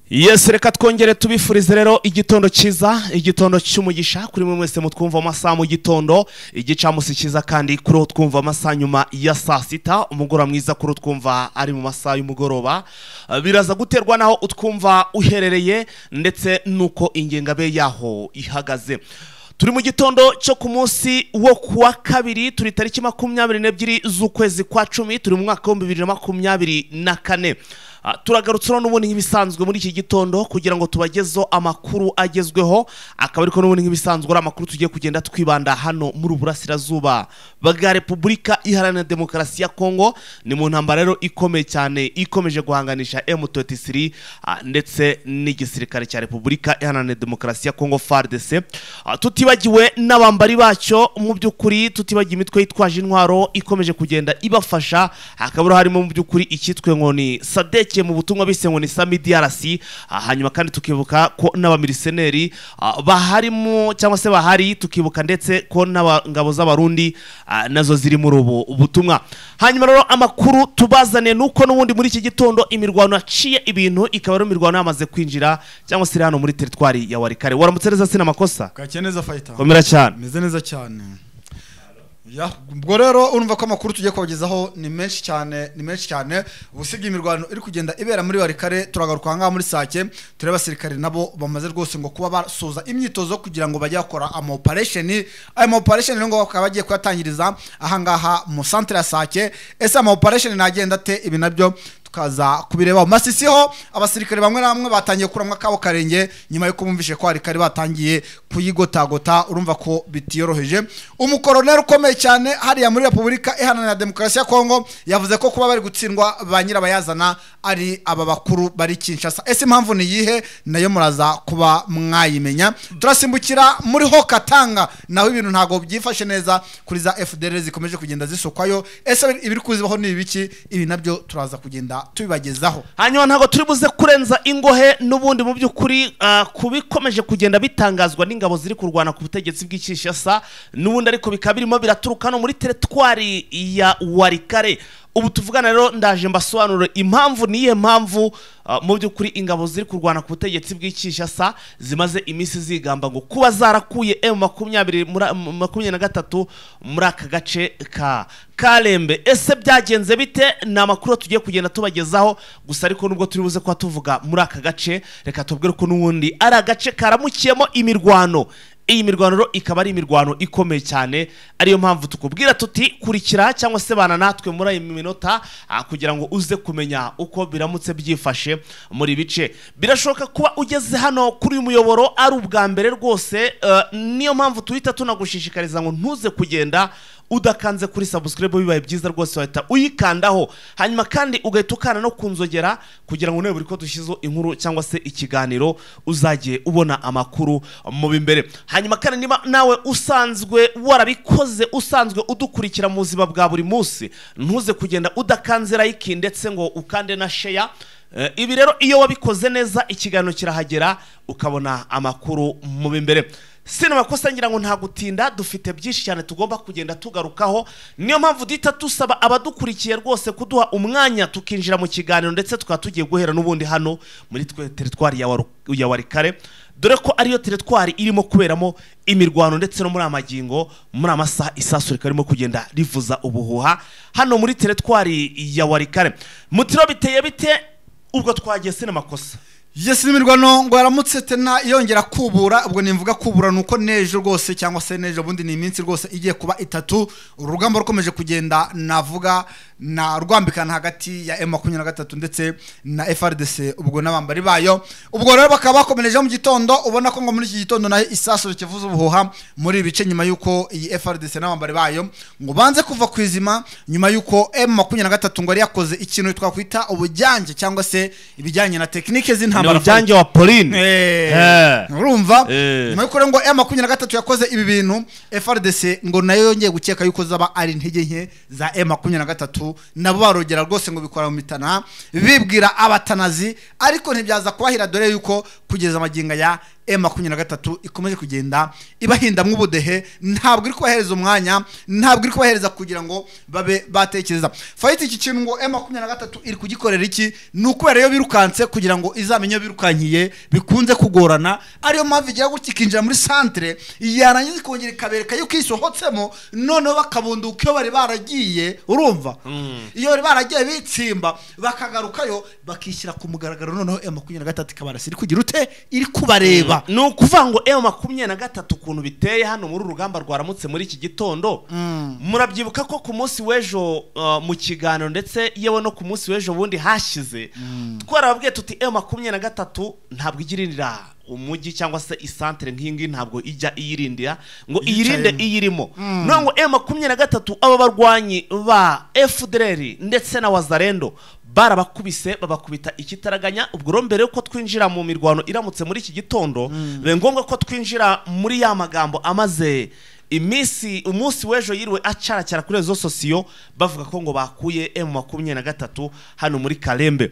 Yes, reka twongere tubifurize rero igitondo cyiza, igitondo cy'umugisha kuri mwe mwese mutwumva amasaha mu gitondo, igicamusi cyiza kandi kuri ho twumva amasaha nyuma ya saa sita, umugoroba mwiza kuri twumva ari mu masaha y'umugoroba. Biraza guterwa naho utwumva uherereye ndetse nuko ingengabe yaho ihagaze. Turi mu gitondo cyo ku munsi wo kuwa kabiri, turi tariki 22 z'ukwezi kwa 10, turi mu mwaka wa 2024. Turagarutsura n'ubundi nk'ibisanzwe muri iki gitondo kugira ngo tubagezo amakuru agezweho, akaba ariko n'ubundi nk'ibisanzwe ari amakuru tugiye kugenda twibanda hano muri Uburasirazuba bwa Repubulika Iharanira Demokarasi ya Kongo. Ni mu ntambara rero ikomeye cyane ikomeje guhanganisha M23 ndetse n'igisirikare cya Repubulika Iharanira Demokarasi ya Kongo FARDC. Tutibagiwe n'abambari bacyo, mu by'ukuri tutibagiye imitwe yitwaje intwaro ikomeje kugenda ibafasha, hakaba harimo mu by'ukuri ikitwe ngo ni SADC mu butumwa bise ngo ni Sami DRC. Hanyuma kandi tukibuka ko n'abamiliseneri baharimo cyangwa se bahari, tukibuka ndetse ko n'abangabo z'abarundi nazo ziri muri ubu butumwa. Hanyuma rero amakuru tubazane nuko n'ubundi muri iki gitondo imirwano yaciye ibintu, ikaba ari imirwano yamaze kwinjira cyangwa se hano muri territoire ya Warikare. Waramutse neza sina makosa neza fighter komera cyane, meze neza cyane. Ya ubwo rero urumva ko amakuru tugiye kubagezaho ni menshi cyane ubusibye imirwano iri kugenda ibera muri Warikare. Turagaruka hanga muri Sake, tureba abasirikare nabo bamaze rwose ngo kuba basoza imyitozo kugira ngo bajye bakora operation ngo bakaba bagiye kwatangiriza ahangaha mu centre ya Sake. Ese operation nagenda te ibi nabyo kaza kubireba Masisi ho abasirikare bamwe namwe batangiye kuramwa kabo karenge nyuma yo kumvishe ko Warikare batangiye kuyigotagota. Urumva ko bitiyoroheje. Umukoroneri ukomeye cyane hariya muri Repubulika Iharanira Demokarasi ya Kongo yavuze ko kuba bari gutsindwa ba nyirabayazana ari aba bakuru bari Kinshasa. Ese impamvu ni yihe nayo muraza kuba mwayimenya. Turasimbukira muri ho Katanga naho ibintu ntago byifashe neza kuri za FDL zikomeje kugenda zisokwayo. Ese ibiri kuzibaho ni ibiki? Ibi nabyo turaza kugenda tubibagezaho. Hanyuma ntago turi buze kurenza ingohe n'ubundi mu by'ukuri kubikomeje kugenda bitangazwa n'ingabo ziri kurwana ku butegetsi bw'Kinshasa n'ubundi, ariko bikabirimo biraturuka no muri territoire ya Warikare. Ubu tuvugana rero ndaje mbasobanura impamvu niye mpamvu mu by'ukuri ingabo ziri kurwana ku butegetsi bw'Kinshasa zimaze iminsi zigamba ngo kuba zarakuye M23 muri aka gace ka Kalembe. Ese byagenze bite? Ni amakuru tugiye kugenda tubagezaho, gusa ariko nubwo turi buze kwa tuvuga muri aka gace, reka tubwire ko n'ubundi ari agace karamukiyemo imirwano. Iyi mirwano ikaba ari imirwano ikomeye cyane, ariyo mpamvu tukubwira tuti kurikira cyangwa se bana natwe muri iyi minota kugira ngo uze kumenya uko biramutse byifashe muri bice. Birashoboka kuba ugeze hano kuri uyu muyoboro ari ubwa mbere rwose, niyo mpamvu tuhita tunagushishikariza ngo ntuze kugenda udakanze kuri subscribe. Bibaye byiza rwose wahita uyikandaho, hanyuma kandi ugahita ukana no kunzogera kugira ngo buri ko dushizo inkuru cyangwa se ikiganiro uzajye ubona amakuru mu bimbere. Hanyuma kandi niba nawe usanzwe warabikoze, usanzwe udukurikira mu buzima bwa buri munsi, ntuze kugenda udakanze like ndetse ngo ukande na share. Ibi rero iyo wabikoze neza ikiganiro kirahagera ukabona amakuru mu bimbere. Sina makosa ngira ngo nta gutinda, dufite byinshi cyane tugomba kugenda tugarukaho. Niyo mpamvu dita tusaba abadukurikiye rwose kuduha umwanya tukinjira mu kiganiro ndetse tukaba tugiye guhera n'ubundi hano muri territoire ya Warikare, dore ko ariyo territoire irimo kuberamo imirwano ndetse no muri amagingo muri amasaha isasu rikarimo kugenda rivuza ubuhuha hano muri territoire ya Warikare. Mutiro biteye bite ubwo twagiye sina makosa? Yes, imirwano ngo yaramutse tena yongera kubura. Ubwo nimvuga kubura nuko nejo rwose cyangwa se nejo bundi ni iminsi rwose igiye kuba 3 urugamba rukomeje kugenda navuga na rwambikana hagati ya M23 ndetse na FARDC ubwo nabambari bayo. Ubwo rero bakaba bakomereje mu gitondo, ubona ko ngo muri iki gitondo nayo isaso kivuza ubuhuha muri bice nyuma yuko iyi FARDC nabambari bayo ngo banze kuva kwizima nyuma yuko M23 ngo ari yakoze ikintu twakwita ubujyanje cyangwa se ibijyanye na technique z'intambara ubujyanje wa Pauline. Urumva nyuma yuko ngo M23 yakoze ibi bintu, FARDC ngo nayo yongeye gukeka yuko zaba ari intege nke za M23 nabo barogera rwose ngo bikora mu mitana bibwira abatanazi, ariko ntibyaza kubahira dore yuko kugeza amaginga ya M23 ikomeje kugenda ibahindamwe ubudehe, ntabwo iri kubahereza umwanya, ntabwo iri kubahereza kugira ngo babe batekereza. Fight iki kintu ngo M23 iri kugikorera iki, ni ukubera yo birukanse kugira ngo izamenye birukankiye bikunze kugorana, ariyo mpamvu igira gutya ikinjira muri centre yarangiza ikongera ikabereka yuko isohotsemo, noneho bakabunduka iyo bari baragiye, urumva iyo bari baragiye bitsimba bakagarukayo bakishyira ku mugaragaro, noneho M23 ikabarasa iri kugira ute, iri kubareba. Ni ukuvuga ngo M23 ukuntu biteye hano muri urugamba rwaramutse muri iki gitondo, murabyibuka ko ku munsi w'ejo mu kiganiro ndetse yewe no ku munsi w'ejo bundi hashize twarababwiye tuti M23 ntabwo igirindira umujyi cyangwa se isantere nk'ingi, ntabwo ijya iyirindira ngo iyirinde iyirimo. Nongo M23 aba barwanyi ba FDLR ndetse na Wazalendo barabakubise babakubita ikitaraganya. Ubwo mbere yuko twinjira mu mirwano iramutse muri iki gitondo, be ngombwa ko twinjira muri ya magambo amaze umunsi w'ejo yiriwe acaracara kuri rezo sosiyo bavuga ko ngo bakuye M23 hano muri Kalembe.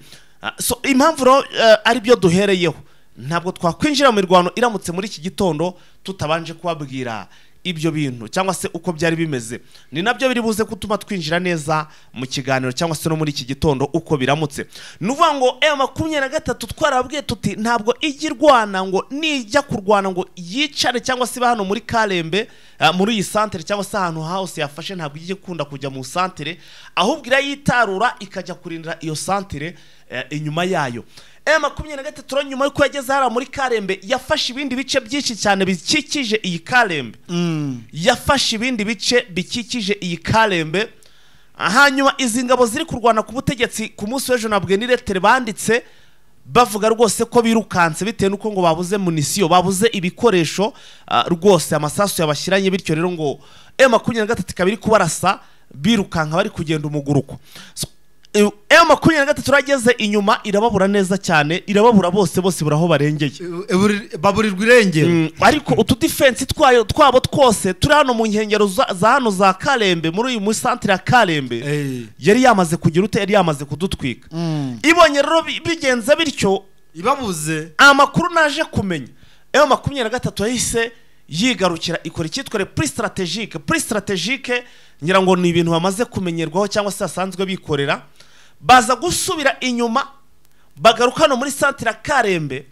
So impamvu ari byo duhereyeho, ntabwo twakwinjira mu mirwano iramutse muri iki gitondo tutabanje kubabwira ibyo bintu cyangwa se uko byari bimeze. Ni nabyo biri buze gutuma twinjira neza mu kiganiro cyangwa se no muri iki gitondo uko biramutse. Nuvuga ngo M23 twarabwiye tuti ntabwo igirwana ngo nijya kurwana ngo yicare cyangwa se hano muri Kalembe muri iyi santere cyangwa se ahantu house yafashe, ntabwo ijye kunda kujya mu santere, ahubwo irayitarura ikajya kurindira iyo santere inyuma yayo. M23 nyuma yuko yageze hara muri Kalembe yafashe ibindi bice byinshi cyane bikikije iyi Kalembe, yafashe ibindi bice bikikije iyi Kalembe. Hanyuma izi ngabo ziri kurwana ku butegetsi ku munsi w'ejo nabwe ni letter banditse bavuga rwose ko birukanse bitewe nuko ngo babuze munisiyo, babuze ibikoresho rwose amasasu yabashyiranye, bityo rero ngo M23 kabiri kubarasa birukanka bari kugenda umuguruko. M23 rageze inyuma irababura neza cyane, irababura bose buraho barengeye, baburirwa irengero. Ariko utu defense twabo twose turi hano mu nkengero za hano za Kalembe, muri uyu centre ya Kalembe yari yamaze kugira ute, yari yamaze kudutwika. Ibonye rero bigenze bityo ibabuze amakuru naje kumenya, M23 yahise yigarukira ikora icyitwa pre strategique ngira ngo ni ibintu bamaze kumenyerwaho cyangwa se asanzwe bikorera, baza gusubira inyuma bagaruka no muri centre ya Kalembe.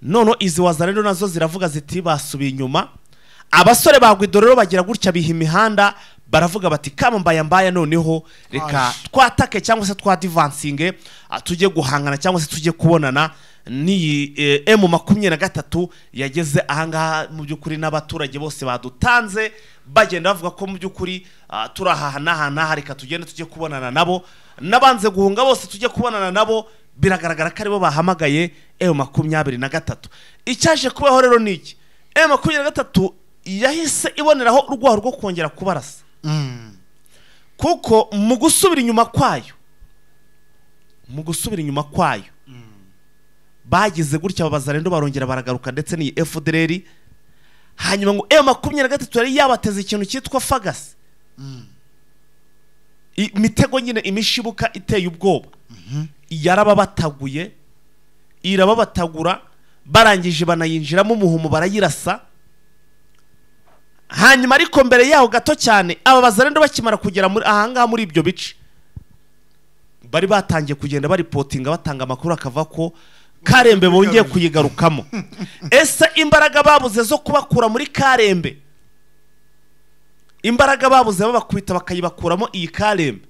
Nono izi Wazalendo nazo ziravuga ziti basubiye inyuma, abasore bagwidorero bagira gutya biha imihanda baravuga bati kama mbaya noneho reka twatake cyangwa se twadivansinge tujye guhangana cyangwa se tujye kubonana ni M23 yageze ahangaha. Mu byukuri n'abaturage bose badutanze bagenda bavuga ko mu byukuri turahahana reka tugende tujye kubonana nabo, nabanze guhunga bose tujye kubonana nabo, biragaragara ko aribo bahamagaye M23. Icyaje kubaho rero niki, M23 yahise iboneraho urwaho rwo kongera kubarasa, kuko mu gusubira inyuma kwayo bagize gutya Abazalendo barongera baragaruka ndetse ni FDLR. Hanyuma ngo M23 yari yabateze ikintu cyitwa Fagasi, imitego nyine imishibuka iteye ubwoba, yarababataguye irababatagura, barangije banayinjiramo umuhumo barayirasa. Hanyuma ariko mbere yaho gato cyane aba Bazalendo bakimara kugera muri ahangaha muri ibyo bice bari batangiye kugenda baripotinga batanga amakuru akava ko Kalembe bongeye kuyigarukamo. Ese imbaraga babuze zo kubakura muri Kalembe, imbaraga babuze babakubita bakayibakuramo iyi Kalembe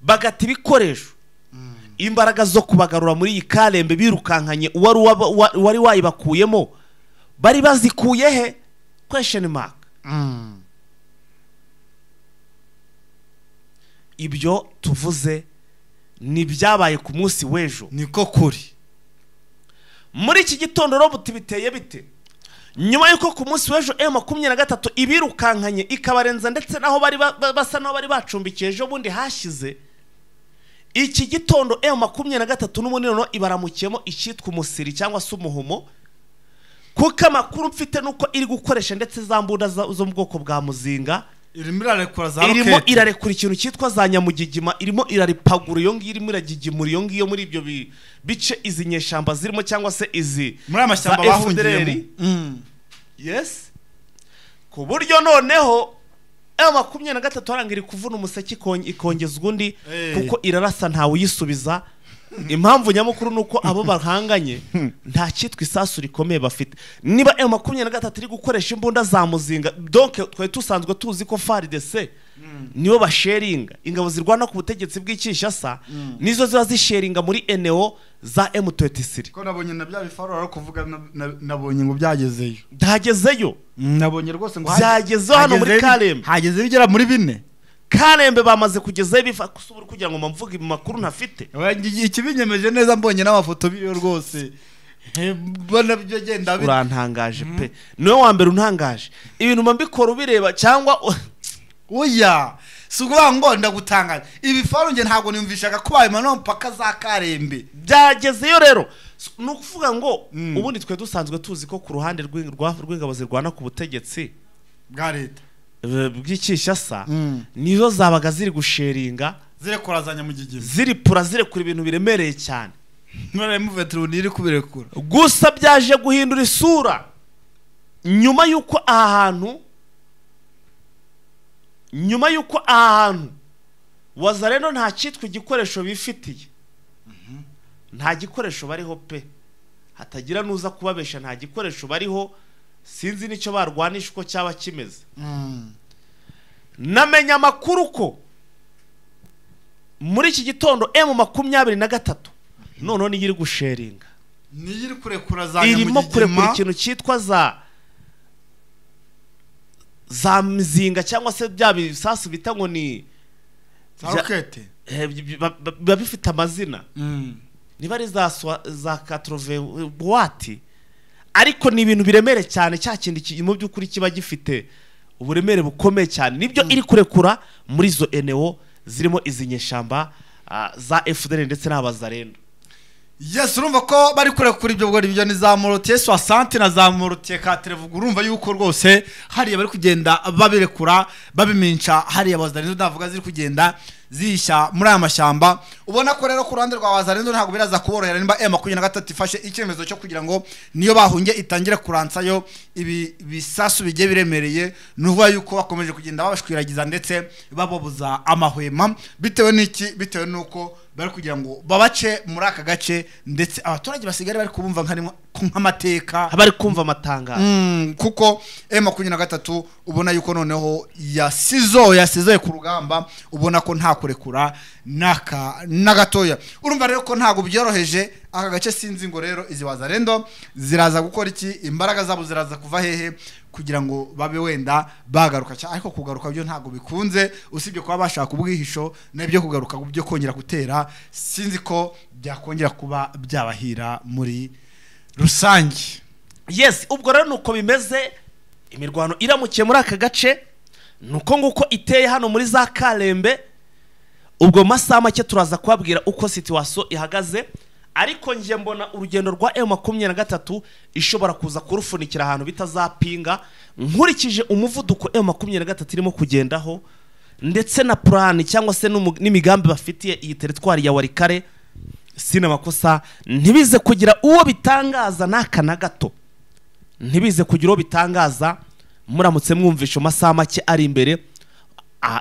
bagati ibikoresho, imbaraga zo kubagarura muri iyi Kalembe birukankanye wari wayibakuyemo bari bazikuye he? Question mark. Ibyo tuvuze ni byabaye ku munsi w'ejo, niko kuri. Muri iki gitondo robuti biteye bite nyuma yuko ku munsi w'ejo M23 ibirukankanye ikabarenza ndetse naho bari basa naho bari bacumbikiye ejo bundi hashize. Iki gitondo M23 n'umunino ibaramukiyemo icyitwa umusiri cyangwa se umuhumo, kuko amakuru mfite nuko iri gukoresha ndetse za mbunda zo mu bwoko bwa muzinga irimo irarekura za irimo roketi irarekura ikintu cyitwa za nyamugigima, irimo iraripagura iyo ngiyo, irimo iragigimura iyo ngiyo muri ibyo bice izi nyeshamba zirimo cyangwa se izi muri aya mashyamba za bahungiyemo. yes, ku buryo noneho M23 harangira kuvuna umuseke ikongezwa undi kuko irarasa ntawe uyisubiza. Impamvu nyamukuru nuko abo bahanganye nta cyitwa isasu rikomeye bafite. Niba M23 iri gukoresha imbunda za muzinga, donc twe tusanzwe tuzi ko FARDC nibo basharinga ingabo zirwana ku butegetsi bw'Kinshasa, nizo ziba zisharinga muri NO za M23. Ko nabonye na bya bifarura ari kuvuga nabonye ngo byagezeyo. Byagezeyo. Nabonye rwose ngo byagezeho hano muri Kalembe. Hageze bigera muri 4. Kalembe bamaze kugezayo bifa kusubura kugira ngo mvuge makuru ntafite. Ikibinyemeje neza mbonye n'amafoto biriyo rwose. Bona byo genda urantangaje pe. Niwe wa mbere untangaje. Ibintu mbikora ubireba cyangwa oya sukuvuga ngo ndagutangaje. Ibifaru nge ntago nimvishaga ko bayimana mpaka za Kalembe. Byagezeyo rero. Nukuvuga ngo ubundi twe dusanzwe tuzi ko ku ruhande rw'ingabo zirwana ku butegetsi bwa leta bw'Kinshasa nizo zabaga ziri gusheringa, zirekorazanya mu gigima, ziripura zirekura ibintu biremereye cyane. none muveteruni iri kubirekura. Gusa byaje guhindura isura nyuma yuko aha hantu Wazalendo nta cyitwa igikoresho bifitiye. Nta gikoresho bariho pe, hatagira nuza kubabesha nta gikoresho bariho. Sinzi nicyo barwanisha uko cyaba kimeze. Namenya amakuru ko muri iki gitondo M23 none ni iri gusheringa, ni iri kurekura za irimo kurekura ikintu cyitwa za mzinga cyangwa se bya bisasu bita ngo ni rokete, bifite amazina. Niba ari za 80 boîte, ariko ni ibintu biremere cyane, cya kindi mu by'ukuri kiba gifite uburemere bukomeye cyane. Nibyo iri kurekura muri zo NO zirimo izi nyeshamba za FDL ndetse n'abazarendo. Yes, urumva ko bari kurekura ibyo bwo ibyo ni za Mortier 60 na za Mortier 80. Urumva yuko rwose hariya bari kugenda babirekura babiminca, hariya abazarendo ndavuga ziri kugenda zisha muri aya mashyamba. Ubona ko rero ku ruhande rwa Wazalendo ntago biraza kuborohera nimba M23 ifashe icyemezo cyo kugira ngo niyo bahunge itangire kuransayo ibi bisasu bigiye biremereye. Nuvuga yuko bakomeje kugenda babashwiragiza ndetse babobuza amahwema, bitewe n'iki, bitewe nuko bari kugira ngo babace muri aka gace, ndetse abaturage basigare bari kubumva nk'amateka, bari kumva amatanga. Kuko M23 ubona yuko noneho yasizoye ku rugamba, ubona ko nta kurekura nagatoya. Urumva rero ko ntago byoroheje aka gace. Sinzi ngo rero izi Wazalendo ziraza gukora iki, imbaraga zabo ziraza kuva hehe kugira ngo babe wenda bagaruka cyane. Ariko kugaruka byo ntago bikunze, usibye kuba bashaka ubwihisho n'ibyo kugaruka byo kongera gutera. Sinzi ko byakongera kuba byabahira muri rusange. Yes, ubwo rero nuko bimeze. Imirwano iramukiye muri aka gace nuko nguko iteye hano muri za Kalembe. Ubwo masaha make turaza kubabwira uko situation ihagaze, ariko nje mbona urugendo rwa M23 ishobora kuza kurufunikira ahantu bitazapinga, nkurikije umuvuduko M23 irimo kugendaho ndetse na plan cyangwa se n'imigambi bafitiye iyi territoire ya Warikare. Sina makosa ntibize kugira uwo bitangaza naka na gato, ntibize kugira uwo bitangaza muramutse mwumvisha masaha make ari imbere.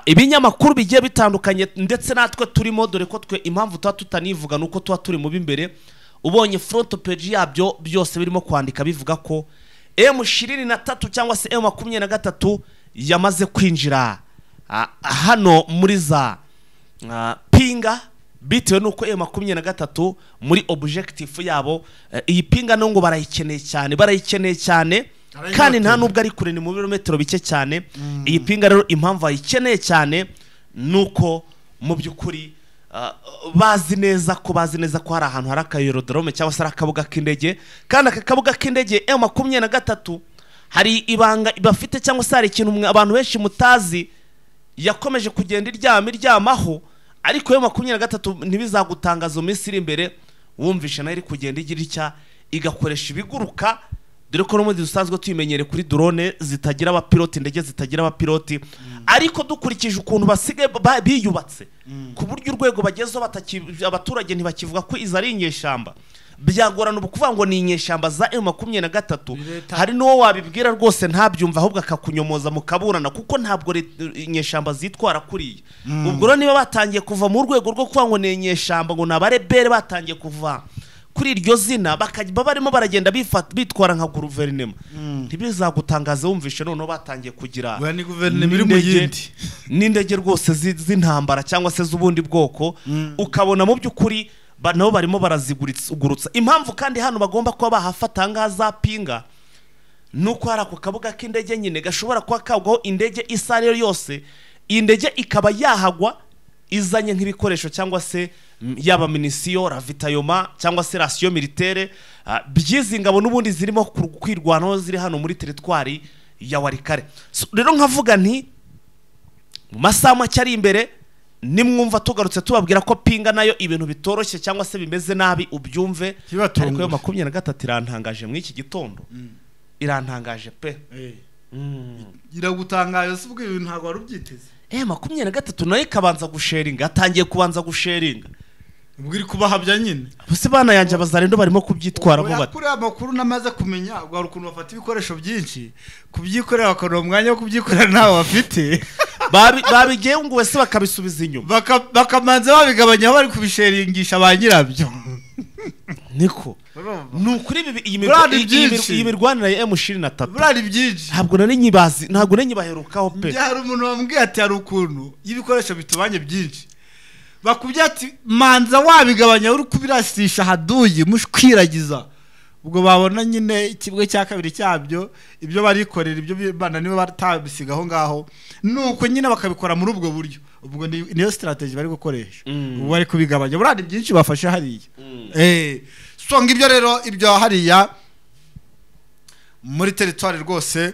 Ibinyamakuru bigiye bitandukanye ndetse natwe turimo, dore ko twe impamvu tuba tutanivuga nuko tuba turi mu bimbere. Ubonye front page yabyo byose birimo kwandika bivuga ko M23 cyangwa se M23 yamaze kwinjira hano muri za pinga, bitewe nuko M23 muri objective yabo iyi pinga no ngo barayikeneye cyane kandi nta nubwo ari kure, ni mu birometero bike cyane. Iyi pinga rero impamvu ayikeneye cyane nuko mu byukuri bazi neza ko hari ahantu hari akayerodrome cyangwa se akabuga k'indege, kandi aka kabuga k'indege M23 hari ibanga bafite cyangwa se hari ikintu abantu benshi mutazi yakomeje kugenda iryamaho. Ariko M23 ntibizagutangaza mu minsi iri imbere wumvisha nayo iri kugenda igira icya igakoresha ibiguruka dore ko n'ubundi dusanzwe tuyimenyere kuri drone zitagira abapiloti, indege zitagira abapiloti, ariko dukurikije ukuntu basigaye biyubatse ku buryo urwego bagezeho abaturage ntibakivuga ko izo ari inyeshyamba, byagorana ubu kuvuga ngo ni inyeshyamba za M23. Hari n'uwo wabibwira rwose ntabyumva ahubwo akakunyomoza mukaburana, kuko ntabwo inyeshyamba zitwara kuriya. Ubwo rero niba batangiye kuva mu rwego rwo kuvuga ngo ni inyeshyamba, ngo n'abarebere batangiye kuva kuri iryo zina bakajya barimo baragenda bitwara nka guverinoma, ntibizagutangaza wumvishe noneho batangiye kugira ni guverinoma iri mu yindi n'indege rwose z'intambara cyangwa se z'ubundi bwoko, ukabona mu by'ukuri nabo barimo barazigurutsa. Impamvu kandi hano bagomba kuba bahafata ngaha za pinga nuko hari ako kabuga k'indege nyine gashobora kuba kagwaho indege isa ariyo yose, iyi ndege ikaba yahagwa izanye nk'ibikoresho cyangwa se yaba minisiyo ravitayoma cyangwa se rasiyo militaire by'izi ngabo n'ubundi zirimo kwirwanaho ziri hano muri teritwari ya Walikale. Rero nkavuga nti mu masaha make ari imbere nimwumva tugarutse tubabwira ko pinga nayo ibintu bitoroshye cyangwa se bimeze nabi ubyumve, ariko yo 23 irantangaje muri iki gitondo, irantangaje pe. Iragutangaje se ubwo ibintu ntabwo wari ubyiteze. 23 nayo ikabanza gusheringa, atangiye kubanza gusheringa, ubwo iri kubahabya nyine. Bose bana yanje abazarendo barimo kubyitwara bo bati. Kuri amakuru namaze kumenya ubwo hari ukuntu bafata ibikoresho byinshi kubyikorera, bakora umwanya wo kubyikorera nawe bafite babigiye ngo wese bakabisubiza inyuma, bakamanza babigabanya bari kubisheringisha ba nyirabyo. Niko nukuri iyi mirwanire ya M23 burari byinshi ntabwo nari nyibazi, ntabwo nari nyibaherukaho pe. Byari umuntu wambwiye ati hari ukuntu y'ibikoresho bitubanye byinshi, bakubye ati manza wabigabanya uri kubirasisha haduye mushkwiragiza, ubwo babona nyine ikibwe cya kabiri cyabyo ibyo barikorera ibyo bana niwe batabisigaho ngaho, nuko nyine bakabikora muri ubwo buryo. Ubwo niyo strategy bari gukoresha, ubwo bari kubigabanya burari byinshi bafashe hariya. So ngibyo rero ibyo hariya muri territoire rwose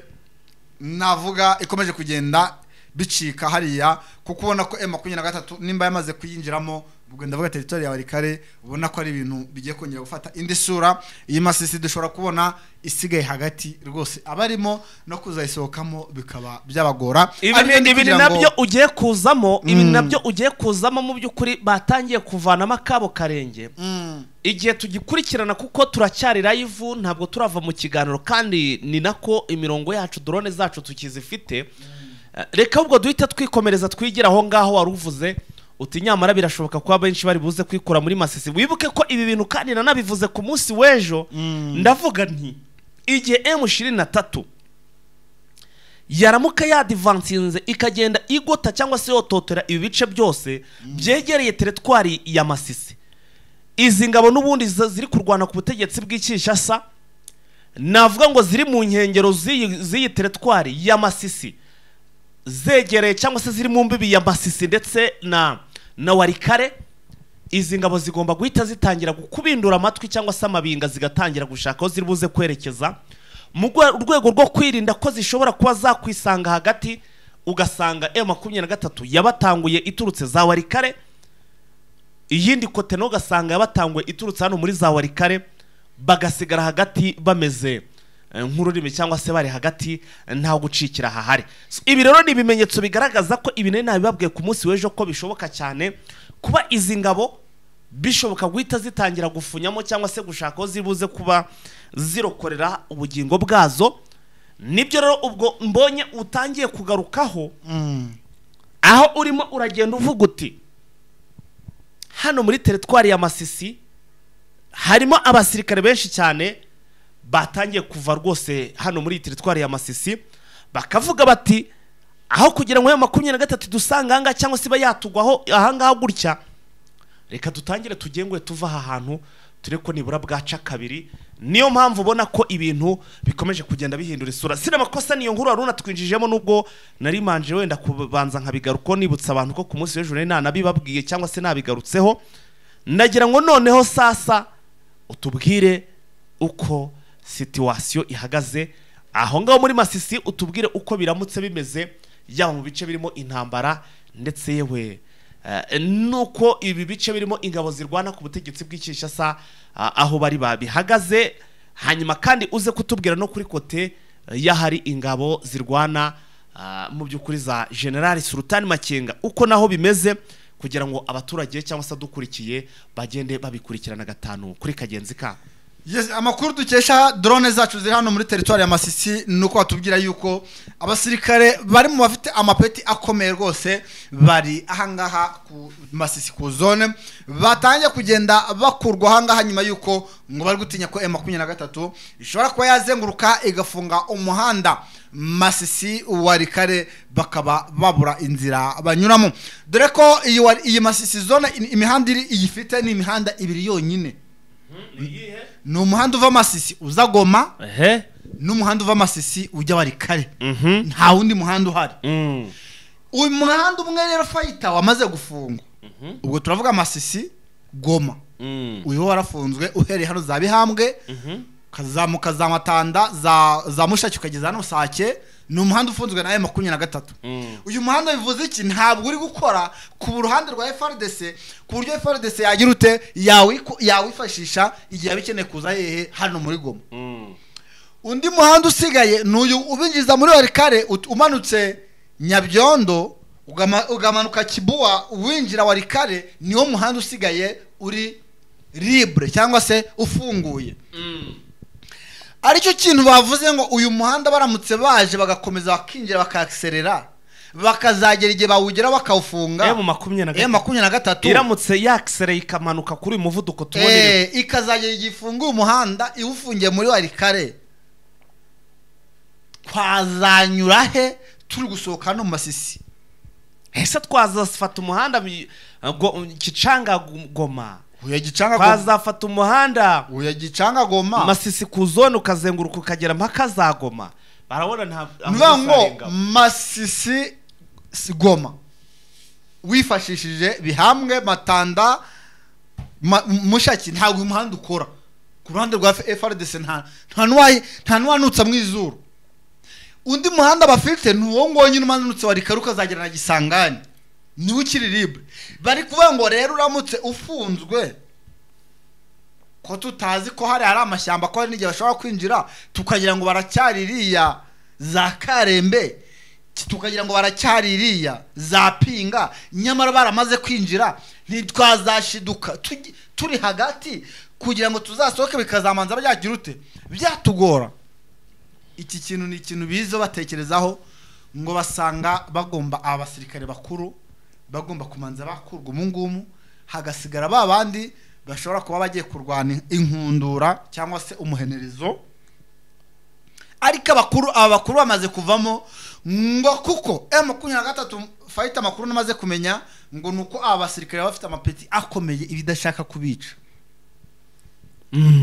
navuga ikomeje kugenda bicika hariya, kuko ubona ko M23 nimba yamaze kuyinjiramo, ubwo ndavuga territoire ya Walikale, ubona ko ari ibintu bigiye kongera gufata indi sura. Iyi Masisi dushobora kubona isigaye hagati rwose, abarimo no kuzayisohokamo bikaba byabagora. Ibi nabyo ugiye kuzamo, ibi nabyo ugiye kuzamo mu by'ukuri batangiye kuvanamo akabo karenge. Igihe tugikurikirana kuko turacyari live, ntabwo turava mu kiganiro, kandi ni nako imirongo yacu drone zacu tukizifite. Reka ubwo duhita twikomereza twigira aho ngaho waruvuze uti nyamara birashoboka ko abenshi bari buze kwikura muri Masisi. Wibuke ko ibi bintu kandi nanabivuze ku munsi wejo, ndavuga nti igihe M23 yaramuka yadivansinze ikagenda igota cyangwa se yototera ibi bice byose byegereye teritwari ya Masisi, izi ngabo n'ubundi ziri kurwana ku butegetsi bw'Kinshasa, navuga ngo ziri mu nkengero z'iyi teritwari ya Masisi, zegereye cyangwa se ziri mu mbibi ya Masisi ndetse na Walikale, izi ngabo zigomba guhita zitangira gukubindura amatwi cyangwa se amabinga zigatangira gushaka aho ziri buze kwerekeza mu rwego rwo kwirinda ko zishobora kuba zakwisanga hagati, ugasanga M23 yabatanguye iturutse za Walikale, iyindi kote no ugasanga yabatanguye iturutse hano muri za Walikale, bagasigara hagati bameze nk'ururimi cyangwa se bari hagati nta gucikira hahari. Ibi rero ni ibimenyetso bigaragaza ko ibi nari nabibabwiye ku munsi wejo ko bishoboka cyane kuba izi ngabo bishoboka guhita zitangira gufunyamo cyangwa se gushaka aho zibuze kuba zirokorera ubugingo bwazo. Nibyo rero ubwo mbonye utangiye kugarukaho, aho urimo uragenda uvuga uti hano muri teritwari ya Masisi harimo abasirikare benshi cyane batangiye kuva rwose hano muri teritwari ya Masisi, bakavuga bati aho kugira ngo 23 dusanga hanga cyangwa se bayatugwaho ahangaha gutya, reka dutangire tugengwe tuva aha hantu tureko nibura bwaca kabiri. Niyo mpamvu ubona ko ibintu bikomeje kugenda bihindura isura. Sina makosa niyo nkuru aruna twinjijemo, nubwo nari manje wenda kubanza nkabigaruko nibutsa abantu ko ku munsi w'ejo nabibabwiye cyangwa se nabigarutseho. Nagira ngo noneho sasa utubwire uko situation ihagaze aho ngaho muri Masisi, utubwire uko biramutse bimeze yaba mu bice birimo intambara ndetse yewe nuko ibi bice birimo ingabo zirwana ku butegetsi bw'Kinshasa aho bari babihagaze hanyuma kandi uze kutubwira no kuri kote y'ahari ingabo zirwana mu by'ukuri za General Sultan Makenga uko naho bimeze kugira ngo abaturage cyangwa se dukurikiye bagende babikurikirana gatanu kuri kagenzi ka. Yes, amakuru dukesha drone zacu ziri hano muri territoire ya Masisi nuko batubwira yuko abasirikare bari mu bafite amapeti akomeye rwose bari ahangaha ku Masisi ku zone batangiye kugenda bakurwa ahangaha nyuma yuko ngo bari gutinya ko M23 ishobora kuba yazenguruka igafunga umuhanda Masisi Warikare bakaba babura inzira banyuramo dore ko iyi Masisi zone imihanda iyifite ni imihanda ibiri yonyine. Ni umuhanda uva Masisi uza Goma n'umuhanda uva Masisi ujya Warikare nta wundi muhanda uhari. Uyu muhanda umwe rero Fighter wamaze gufungwa ubwo turavuga Masisi Goma uyu warafunzwe uhereye hano za Bihambwe kazamuka za Matanda za Mushaki ukageza hano Sake ni umuhanda ufunzwe na M23. Uyu muhanda bivuze iki ntabwo uri gukora ku ruhande rwa FRDC ku buryo FRDC yagira ute yawifashisha igihe bikeneye kuza hehe hano muri Goma. Undi muhanda usigaye nuyu ubinjiza muri Warikare umanutse Nyabyondo ugamanuka Kibuwa uwinjira Warikare niwo muhanda usigaye uri libre cyangwa se ufunguye. Aricyo kintu bavuze ngo uyu muhanda baramutse baje bagakomeza bakinjira bakaakserera bakazagera igihe bawugera bakawufunga M23 iramutse yaksereye ikamanuka kuri uyu muvuduko tubonere ikazagera igihe ifunguye umuhanda iwufungiye muri Warikare twazanyura he turi gusohoka no mu Masisi. Ese twazafata umuhanda Kicanga Goma uyagicanga twazafata umuhanda uyagicanga Goma Masisi ku zone ukazenguruka ukagera mpaka za Goma barabona nta Masisi Goma wifashishije Bihambwe Matanda Mushaki ntabwo uyu muhanda ukora ku ruhande rwa FRDC nta nwanutsa mu izuru. Undi muhanda bafite nuwo ngonyine umanutse Warikare ukazagera na Gisangani niwe ukiri libre bari kuvuga ngo rero uramutse ufunzwe ko tutazi ko hari amashyamba ko hari n'igihe bashobora kwinjira tukagira ngo baracyaririya za Karembe tukagira ngo baracyaririya za Pinga nyamara baramaze kwinjira ntitwazashiduka turi hagati kugira ngo tuzasohoke bikazamanza byagira ute byatugora. Iki kintu ni ikintu bizo batekerezaho ngo basanga bagomba abasirikare bakuru bagomba kumanza bakurwa umungumu hagasigara babandi bashobora kuba bagiye kurwana inkundura cyangwa se umuhenerezo. Ariko abakuru bamaze kuvamo ngo kuko M23 Fighter makuru namaze kumenya ngo nuko abasirikare bafite amapeti akomeye ibidashaka kubica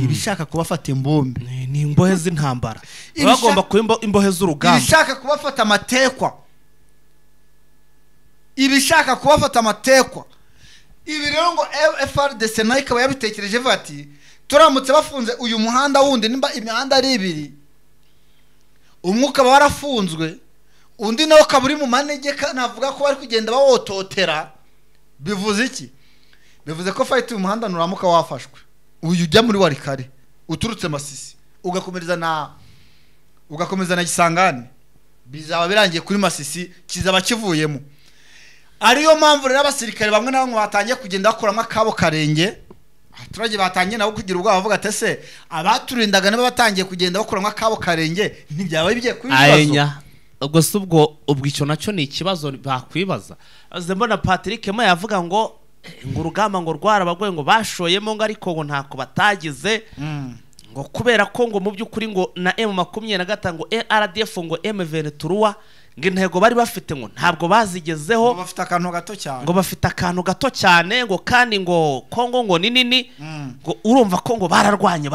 ibishaka kubafata imbombe ni imbohe z'intambara bagomba kuba imbohe z'urugamba ibishaka kubafata amatekwa ibishaka kubafata amatekwa. Ibi rero ngo FRDC nayo ikaba yabitekereje bati turamutse bafunze uyu muhanda wundi nimba imihanda ari ibiri umwuka barafunzwe undi nawo kaburi mu manegeka navuga ko bari kugenda bawototera. Bivuze iki? Bivuze ko Fighter uyu muhanda nuramuka wafashwe uyu ujya muri Warikare uturutse Masisi ugakomereza na Gisangani bizaba birangiye kuri Masisi kizaba kivuyemo. Ariyo mpamvu rero abasirikare bamwe na bamwe batangiye kugenda bakuramo akabo karenge abaturage batangiye nabo kugira ubwo bavuga ate se abaturindaga nabo batangiye kugenda bakuramo akabo karenge ntibyabaye bigiye kuri ibibazo. Ubwo subwo icyo nacyo ni ikibazo bakwibaza. Mbona Patrick mo yavuga ngo urugamba ngo rwarabagwe ngo bashoyemo ngo ariko ngo ntako batagize ngo kubera ko ngo mu by'ukuri ngo na M23 ngo RDF ngo M23 ngo intego bari bafite ngo ntabwo bazigezeho bafite akantu gato cyane ngo bafite akantu gato cyane ngo kandi ngo Kongo ngo ni nini ngo urumva ko ngo bararwanye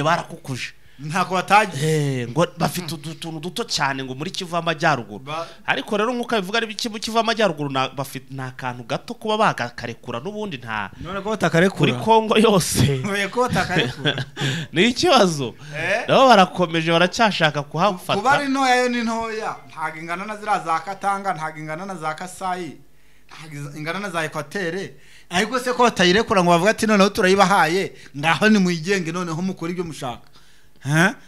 barakukuje ntako batagize ngo bafite utuntu duto cyane ngo muri Kivu Amajyaruguru ariko rero nkuko bivuga ari Kivu Amajyaruguru bafite nta kantu gato kuba bagakarekura n'ubundi nta none ko batakarekura kuri Kongo yose oye ko batakarekura ni ikibazo nabo barakomeje baracyashaka kuhafata kuba ari ntoya yo ni ntoya ntago ingana na zira za Katanga ntago ingana na za Kasayi ntago ingana na za Equateur ariko se ko batayirekura ngo bavuga ati noneho turayibahaye ngaho ni muyigenge noneho mukora ibyo mushaka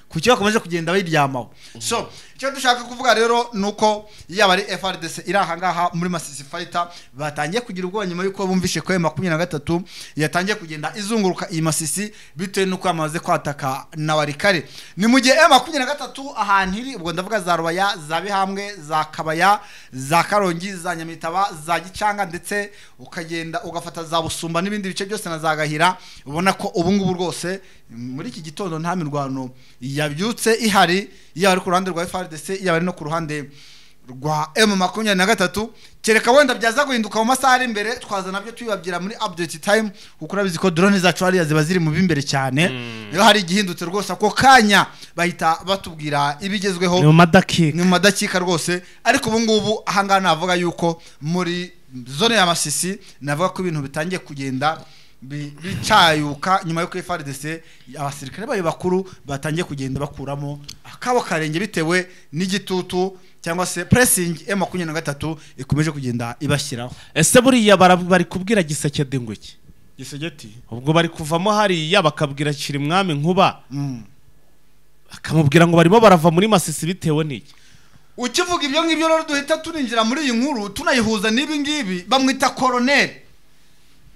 kuki bakomeje kugenda bayiryamaho. So icyo dushaka kuvuga rero nuko yaba ari FRDC iri ahangaha muri Masisi Fighter batangiye kugira ubwoba nyuma yuko bumvishe ko M23 yatangiye kugenda izunguruka iyi Masisi bitewe nuko amaze kwataka na Warikare. Ni mu gihe M23 ahantu iri ubwo ndavuga za Rubaya, za Bihambwe, za Kabaya, za Karongi, za Nyamitaba, za Gicanga ndetse ukagenda ugafata za Busumba n'ibindi bice byose na za Gahira. Ubona ko ubu ngubu rwose muri iki gitondo nta mirwano yabyutse ihari, yaba ari ku ruhande rwa FRDC yaba ari no ku ruhande rwa M23, kereka wenda byaza guhinduka mu masaha ari imbere twaza nabyo tuyibabwira muri update time, kuko urabizi ko drone zacu hariya ziba ziri mu bimbere cyane. Iyo hari igihindutse rwose ako kanya bahita batubwira ibigezweho mu madakika rwose. Ariko ubu ngubu ahangaha navuga yuko muri zone ya Masisi navuga ko ibintu bitangiye kugenda bicayuka nyuma yuko FRDC abasirikare bayo bakuru batangiye kugenda bakuramo akabo karenge bitewe n'igitutu cyangwa se pressing M23 ikomeje kugenda ibashyiraho. Ese buriya bari kubwira Gisekedi ngo iki? Gisegeti ubwo bari kuvamo hariya bakabwira Kirimwami Nkuba akamubwira ngo barimo barava muri Masisi bitewe n'iki? Ukivuga ibyo ngibyo rero duhita tuninjira muri iyi nkuru tunayihuza n'ibi ngibi. Bamwita Colonel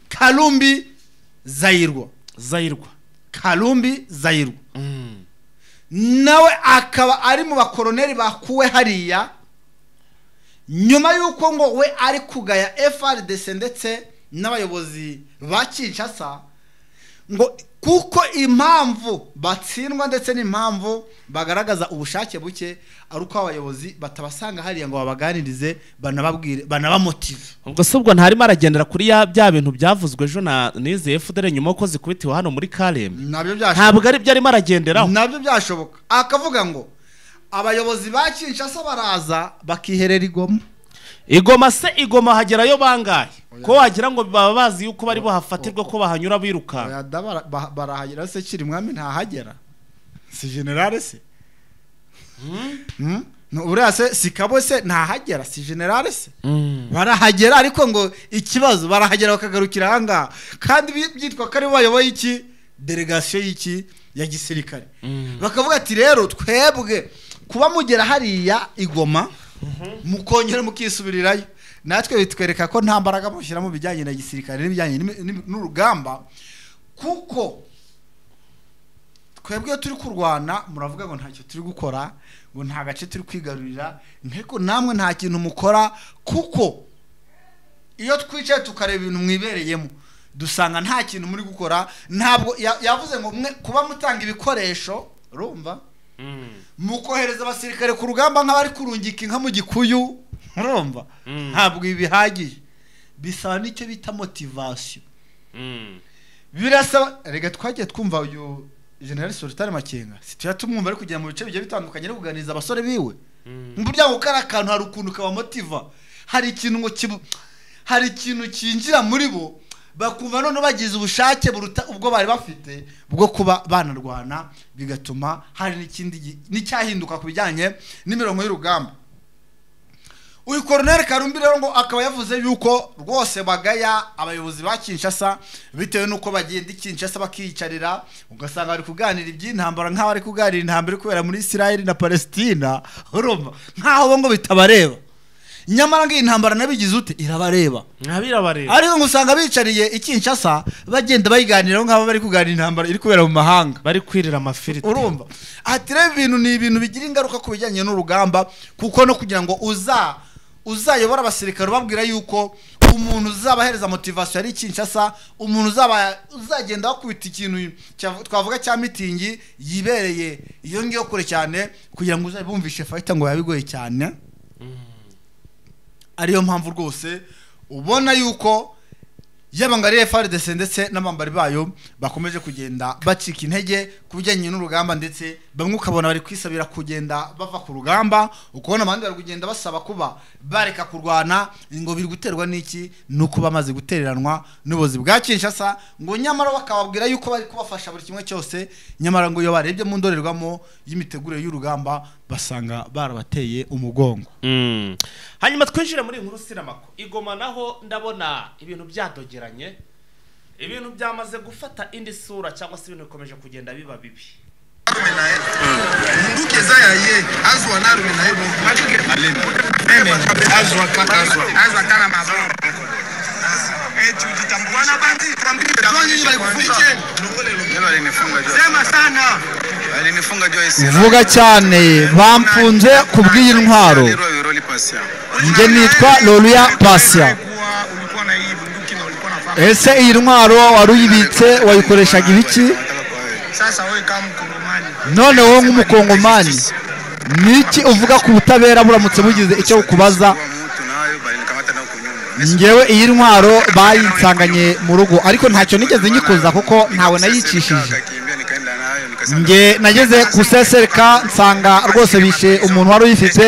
Kalumbi Zairwa Kalumbi Zairwa nawe akaba ari mu bakoroneri bakuwe hariya nyuma yuko ngo we ari kugaya FRDC ndetse n'abayobozi ba Kinshasa ngo kuko impamvu batsindwa ndetse n'impamvu bagaragaza ubushake buke ari uko abayobozi batabasanga hariya ngo babaganirize banababwire banabamotive. Ubwo se ubwo ntarimo aragendera kuri bya bintu byavuzwe ejo na nize FDR nyuma ko zikubitiwe hano muri Kalembe. Ntabwo ari byo arimo aragenderaho. Nabyo byashoboka akavuga ngo abayobozi ba Kinshasa baraza bakiherera Igoma se Igoma hagerayo bangaye ko wagira ngo baba bazi yuko bari buhafatirwa ko bahanyura biruka. Barahagera se Kirimwami ntahagera si generale se no uriya se sikabo se ntahagera si generale se barahagera. Ariko ngo ikibazo barahagera bakagarukira ahangaha kandi byitwa ko ari bayoboye iki delegation y'iki ya gisirikare. Bakavuga ati rero twebwe kuba mugera hariya Igoma mukongera mukisubirirayo natwe bitwereka ko nta mbaraga mushyira mu bijyanye na gisirikare n'ibijyanye n'urugamba, kuko twebwe turi kurwana muravuga ngo ntacyo turi gukora, ngo nta gace turi kwigarurira, nteko namwe nta kintu mukora, kuko iyo twicaye tukareba ibintu mwibereyemo dusanga nta kintu muri gukora. Ntabwo yavuze ngo kuba mutanga ibikoresho urumva mukohereza abasirikare ku rugamba nk'abari kurungika inka mu gikuyu urumva ntabwo ibihagije, bisaba nicyo bita motivation. Birasaba rega twagiye twumva uyu General Sultan Makenga situya tumwumva ari kujya mu bice bigiye bitandukanye no kuganiriza abasore biwe mu buryo ngo karakantu hari ukuntu kaba motiva, hari ikintu ngo hari ikintu kinjira muri bo bakumva none bagize ubushake buruta ubwo bari bafite bwo kuba banarwana, bigatuma hari n'ikindi n'icyahinduka ku bijyanye n'imirongo y'urugamba. Uyu Colonel Kalumbi rero ngo akaba yavuze yuko rwose bagaya abayobozi ba Kinshasa bitewe nuko bagenda Kinshasa bakiyicarira ugasanga bari kuganira iby'intambara nk'aho bari kuganira intambara kubera muri Israel na Palestina urumva nk'aho ngo bitabareba, nyamara ngo intambara nabigize ute irabareba nkabirabareba. Ariko ngo usanga bicariye Kinshasa bagenda bayiganiraho nk'abo bari kuganira intambara iri kubera mu mahanga, bari kwirira amafiriti urumva. Ati rero ibintu ni ibintu bigira ingaruka ku bijyanye n'urugamba, kuko no kugira ngo uzayobora abasirikare babwira yuko umuntu uzabahereza motivation ari Kinshasa, umuntu uzagenda bakubita ikintu twavuga cya meeting yibereye iyo ngiyo kure cyane kugira ngo uzabumvishe fighter ngo yabigoye cyane. Ariyo mpamvu rwose ubona yuko yabangariye FARDC ndetse n'amambari bayo bakomeje kugenda bacika intege kubijyanye n'urugamba, ndetse bamwe ukabona bari kwisabira kugenda bava ku rugamba, ukubona abandi bari kugenda basaba kuba bareka kurwana. Ngo biri guterwa n'iki nuko bamaze gutereranwa n'ubuyobozi bwa Kinshasa, ngo nyamara bakababwira yuko bari kubafasha buri kimwe cyose, nyamara ngo iyo barebye mu ndorerwamo y'imitegurire y'urugamba basanga barabateye umugongo. Hanyuma twinjire muri inkuru Siramako. Igoma naho ndabona ibintu byadogeranye, ibintu byamaze gufata indi sura cyangwa se ibintu bikomeje kugenda biba bibi. vuga cyane bamfunze kubw'iyi ntwaro nge nitwa Loria Passia ese iyi ntwaro wari uyibitse wayikoreshaga ibiki none wowe nk'umukongomani niki uvuga ku butabera buramutse bugize icyo kubaza ngewe iyi ntwaro bayinsanganye mu rugo ariko ntacyo nigeze nyikoza kuko ntawe nayicishije nge nageze ku SSRK nsanga rwose bishe umuntu wari uyifite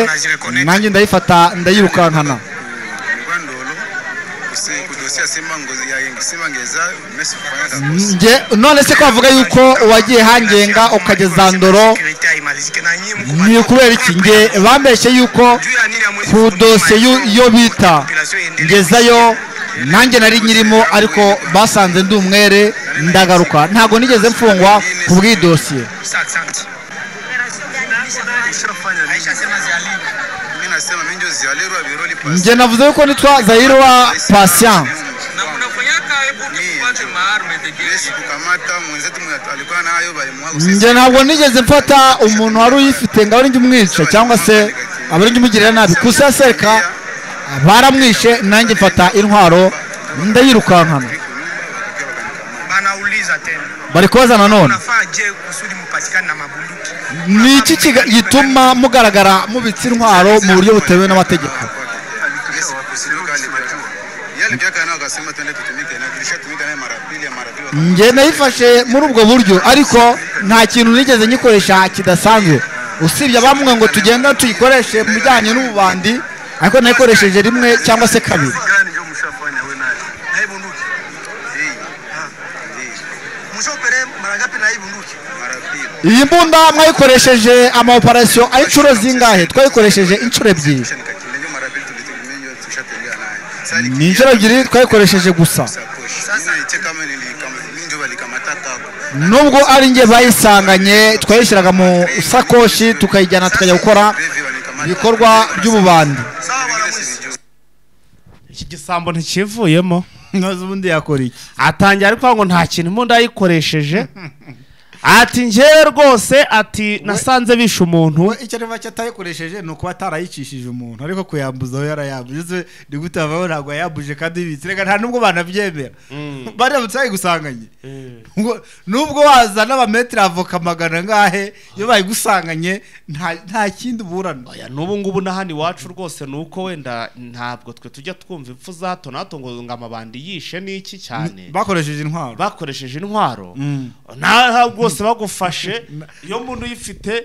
nanjye ndayifata ndayirukankana nge none se ko bavuga yuko wagiye hangenga ukageza ndoro ni kubera iki nge bambeshye yuko ku dosiye yo bita ngezayo nanjye nari nyirimo ariko basanze ndi umwere ndagaruka ntago nigeze mfungwa ku bw'idosiye nge navuze yuko nitwa Zairwa Passia nge ntabwo nigeze mfata umuntu wari uyifite ngo ari njye umwica cyangwa se abari njye umugirira nabi ku SSRK baramwishe nanjye mfata intwaro ndayirukankana bari kubaza nanone ni iki gituma mugaragara mubitse intwaro mu buryo butemewe n'amategeko nge nayifashe muri ubwo buryo ariko nta kintu nigeze nyikoresha kidasanzwe usibye abamwe ngo tugenda tuyikoreshe mu bijyanye n'ububandi ariko nayikoresheje rimwe cyangwa se kabiri iyi mbunda mwayikoresheje amaoperasiyo ay'inshuro zingahe twayikoresheje inshuro ebyiri ni inshuro ebyiri twayikoresheje gusa nubwo ari njye bayisanganye twayishyiraga mu sakoshi tukayijyana tukajya gukora ibikorwa by'ububandi iki gisambo ntikivuyemo nkazo ubundi yakora iki atangira ariko ngo nta kintu imbunda yayikoresheje ati njyewe rwose ati nasanze bishe umuntu icyo niba cyatayikoresheje ni ukuba atarayicishije umuntu ariko kuyambuza aho yarayambuze ni gute bavaho ntabwo yayambuje kandi bibitse reka nta nubwo banabyemera baramutse bayigusanganye nubwo waza n'abametero avoka magana ngahe iyo bayigusanganye nta kindi uburana n'ubu ngubu na hano iwacu rwose ni uko wenda ntabwo twe tujya twumva impfu za hato na hato ngo amabandi yishe n'iki cyane bakoresheje intwaro ntabwo bose bagufashe iyo muntu uyifite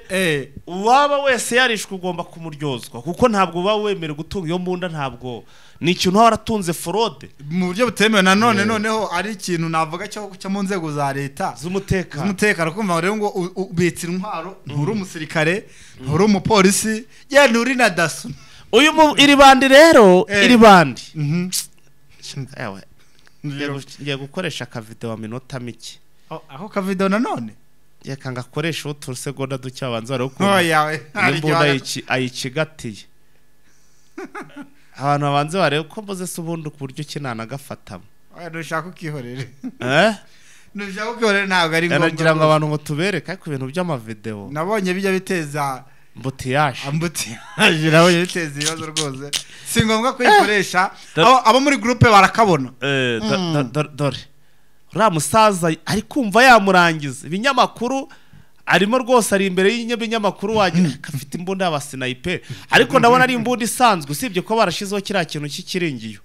uwaba wese yarishwe ugomba kumuryozwa kuko ntabwo uba wemerewe gutunga iyo mbunda ntabwo ni ikintu waba waratunze forode mu buryo butemewe nanone noneho ari ikintu navuga cyo mu nzego za leta z'umutekano kumva rero ngo ubitse intwaro nturi umusirikare nturi umupolisi ye nturi na daso iri bandi rero iri bandi ngiye gukoresha akavideo wa minota mike aho kavido nanone yeka ngakoresha utusegonda duke abanza rero ko imbunda ayicigatiye abantu abanze barebe ko mboze se ubundi ku buryo kinana gafatamo nushaka ukihorere nushaka ukihorere ntabwo ari ngombwa ngira ngo abantu ngo tubereke ariko ibintu by'amavideo nabonye bijya biteza mbutiyaje nabonye biteza ibibazo rwose si ngombwa kuyikoresha abo muri groupe barakabona dore uriya musaza ari kumva yamurangiza ibinyamakuru arimo rwose ari imbere y'ibinyamakuru wagira afite imbunda y'abasinayipe ariko ndabona ari imbunda isanzwe usibye ko barashizeho kiriya kintu cy'ikiringiyo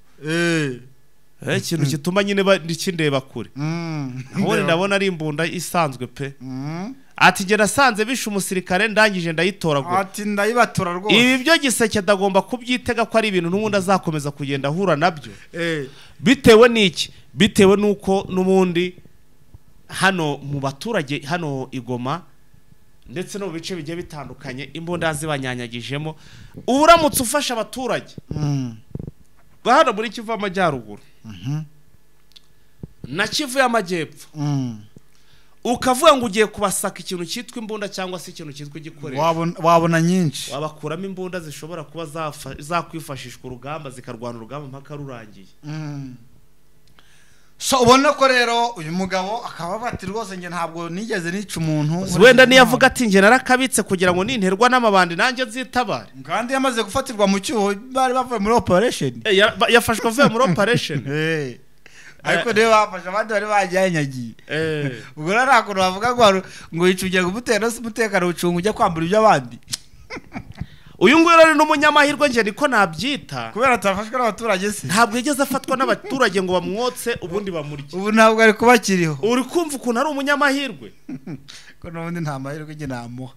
ikintu gituma nyine ndikindeba kure ubundi ndabona ari imbunda isanzwe pe ati njye nasanze bishe umusirikare ndangije ndayitoragura ati ndayibatora rwose ibi byo giseke ndagomba kubyitega ko ari ibintu n'ubundi azakomeza kugenda ahura nabyo bitewe n'iki bitewe nuko n'ubundi hano mu baturage hano Igoma ndetse no mu bice bigiye bitandukanye imbunda zibanyanyagijemo uburamutse ufasha abaturage hano muri Kivu y'Amajyaruguru na Kivu y'Amajyepfo ukavuga ngo ugiye kubasaka ikintu cyitwa imbunda cyangwa se ikintu cyitwa igikoresho wabona nyinshi wabakuramo imbunda zishobora kuba zakwifashishwa urugamba zikarwana urugamba mpaka rurangiye. So ubona ko rero uyu mugabo akaba bati rwose nge ntabwo nigeze nica umuntu wenda niyo avuga ati nge narakabitse kugira ngo ninterwa n'amabandi nanjye nzitabare kandi yamaze gufatirwa mu cyuho bari bavuye muri operation yafashwe avuye muri operation ariko rero bafashe abandi bari bajyanyagiye ubwo rero ntakuntu bavuga ngo yicugiye gumutera umutekano ucunga ujya kwambura iby'abandi. uyu nguyu rero n'umunyamahirwe nje niko nabyita kubera atafashwe n'abaturage se ntabwo yigeze afatwa n'abaturage ngo bamwotse ubundi bamurye ubu ntabwo ari kubakiriho uri kumva ukuntu ari umunyamahirwe ko n'ubundi nta mahirwe nge namuha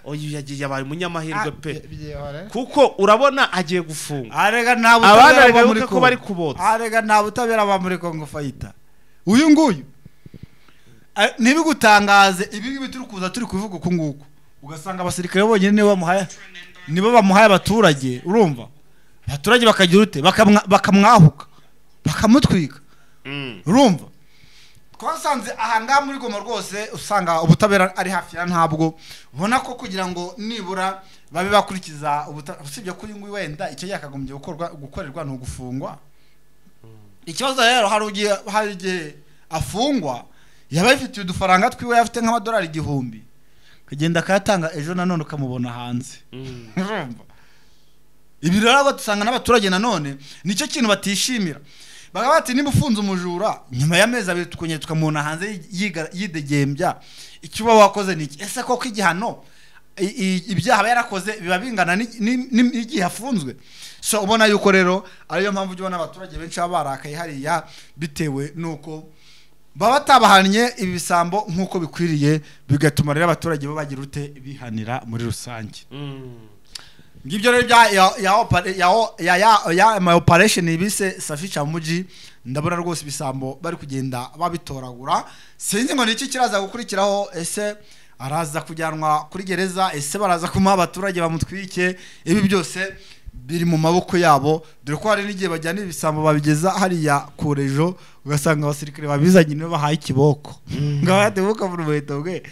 uyu yagiye abaye umunyamahirwe pe kuko urabona agiye gufunga arega nta butabera bamuri ko bari kubotsa arega nta butabera bamuri ko ngo fayita uyu nguyu ntibigutangaze ibi ngibi turi kuza turi kuvuga uku nguku ugasanga abasirikare bonyine nibo bamuhaye abaturage urumva abaturage bakagira ute bakamwahuka bakamutwika urumva twasanze ahangaha muri Goma rwose usanga ubutabera ari hafi ya ntabwo ubona ko kugira ngo nibura babe bakurikiza usibye ko uyu nguyu wenda icyo yakagombye gukorerwa no gufungwa. Ikibazo rero hari igihe afungwa yaba ifitiye udufaranga twiwe yafite nk'amadolari 1000 kagenda akayatanga ejo nanone ukamubona hanze urumva. Ibi rero dusanga n'abaturage nanone nicyo kintu batishimira bagaba bati niba ufunze umujura nyuma y'amezi abiri tukonye tukamubona hanze yidegembya icyo uba wakoze niki ese koko igihano ibyaha yarakoze biba bingana n'igihe afunzwe. So ubona yuko rero ariyo mpamvu ubona abaturage benshi barakaye hariya bitewe nuko baba batabahanye ibisambo nkuko bikwiriye bigatuma rero abaturage bo bagira ute bihanira muri rusange. Ngibyo rero ya my operation ibise Saficha muji ndabona rwose ibisambo bari kugenda babitoragura sinzi ngo niki kiraza gukurikiraho ese araza kujyanwa kuri gereza ese baraza kuma abaturage bamutwike ibi byose biri mu maboko yabo dore ko hari n'igihe bajyana ibisambo babigeza hariya kurejo ugasanga abasirikare babizanye nibo bahaye ikiboko ngabatebuka mu rubeto bwe